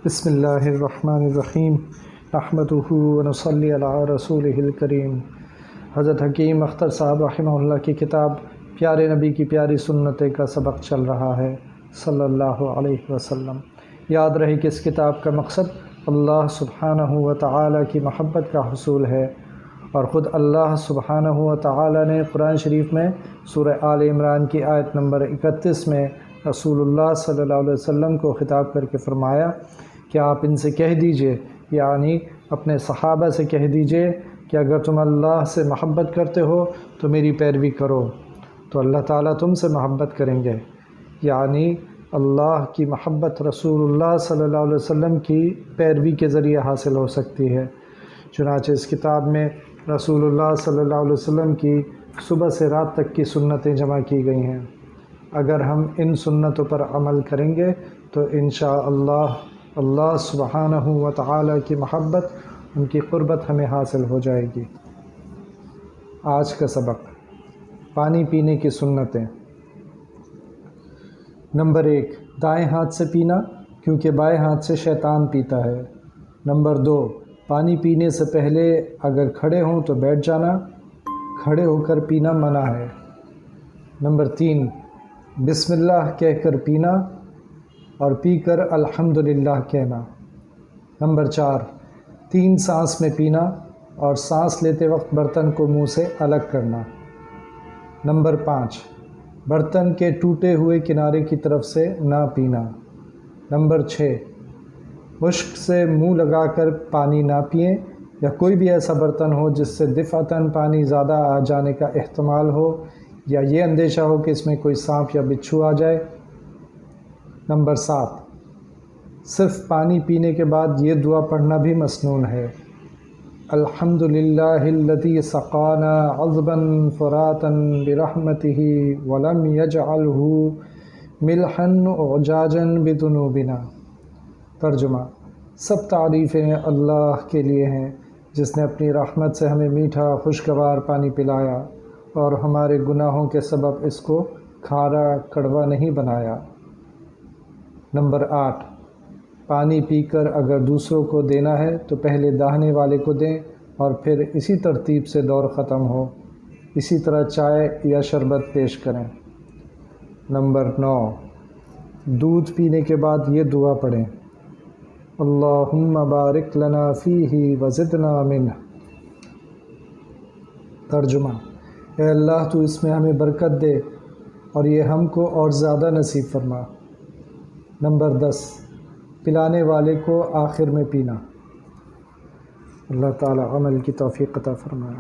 بسم اللہ الرحمن الرحیم نحمدہ ونصلی علی رسولہ الکریم۔ حضرت حکیم اختر صاحب رحمہ اللہ کی کتاب پیارے نبی کی پیاری سنتیں کا سبق چل رہا ہے صلی اللہ علیہ وسلم۔ یاد رہے کہ اس کتاب کا مقصد اللہ سبحانہ و تعالی کی محبت کا حصول ہے، اور خود اللہ سبحانہ و تعالی نے قرآن شریف میں سورہ آل عمران کی آیت نمبر 31 میں رسول اللہ صلی اللہ علیہ وسلم کو خطاب کر کے فرمایا کہ آپ ان سے کہہ دیجئے، یعنی اپنے صحابہ سے کہہ دیجئے کہ اگر تم اللہ سے محبت کرتے ہو تو میری پیروی کرو، تو اللہ تعالیٰ تم سے محبت کریں گے۔ یعنی اللہ کی محبت رسول اللہ صلی اللہ علیہ وسلم کی پیروی کے ذریعے حاصل ہو سکتی ہے۔ چنانچہ اس کتاب میں رسول اللہ صلی اللہ علیہ وسلم کی صبح سے رات تک کی سنتیں جمع کی گئی ہیں۔ اگر ہم ان سنتوں پر عمل کریں گے تو انشاءاللہ اللہ سبحانہ و تعالی کی محبت، ان کی قربت ہمیں حاصل ہو جائے گی۔ آج کا سبق، پانی پینے کی سنتیں۔ نمبر 1، دائیں ہاتھ سے پینا، کیونکہ بائیں ہاتھ سے شیطان پیتا ہے۔ نمبر 2، پانی پینے سے پہلے اگر کھڑے ہوں تو بیٹھ جانا، کھڑے ہو کر پینا منع ہے۔ نمبر 3، بسم اللہ کہہ کر پینا اور پی کر الحمدللہ کہنا۔ نمبر 4، 3 سانس میں پینا اور سانس لیتے وقت برتن کو منہ سے الگ کرنا۔ نمبر 5، برتن کے ٹوٹے ہوئے کنارے کی طرف سے نہ پینا۔ نمبر 6، مشک سے منہ لگا کر پانی نہ پئیں، یا کوئی بھی ایسا برتن ہو جس سے دفعتاً پانی زیادہ آ جانے کا احتمال ہو، یا یہ اندیشہ ہو کہ اس میں کوئی سانپ یا بچھو آ جائے۔ نمبر 7، صرف پانی پینے کے بعد یہ دعا پڑھنا بھی مسنون ہے: الحمدللہ الذی سقانا عذبا فراتا برحمتہ ولم یجعلہ ملحا اعجاجا بذنوبنا۔ ترجمہ: سب تعریفیں اللہ کے لیے ہیں جس نے اپنی رحمت سے ہمیں میٹھا خوشگوار پانی پلایا اور ہمارے گناہوں کے سبب اس کو کھارا کڑوا نہیں بنایا۔ نمبر 8، پانی پی کر اگر دوسروں کو دینا ہے تو پہلے داہنے والے کو دیں اور پھر اسی ترتیب سے دور ختم ہو۔ اسی طرح چائے یا شربت پیش کریں۔ نمبر 9، دودھ پینے کے بعد یہ دعا پڑھیں: اللہم بارک لنا فیہ وزدنا منہ۔ ترجمہ: اے اللہ تو اس میں ہمیں برکت دے اور یہ ہم کو اور زیادہ نصیب فرما۔ نمبر 10، پلانے والے کو آخر میں پینا۔ اللہ تعالی عمل کی توفیق عطا فرمائے۔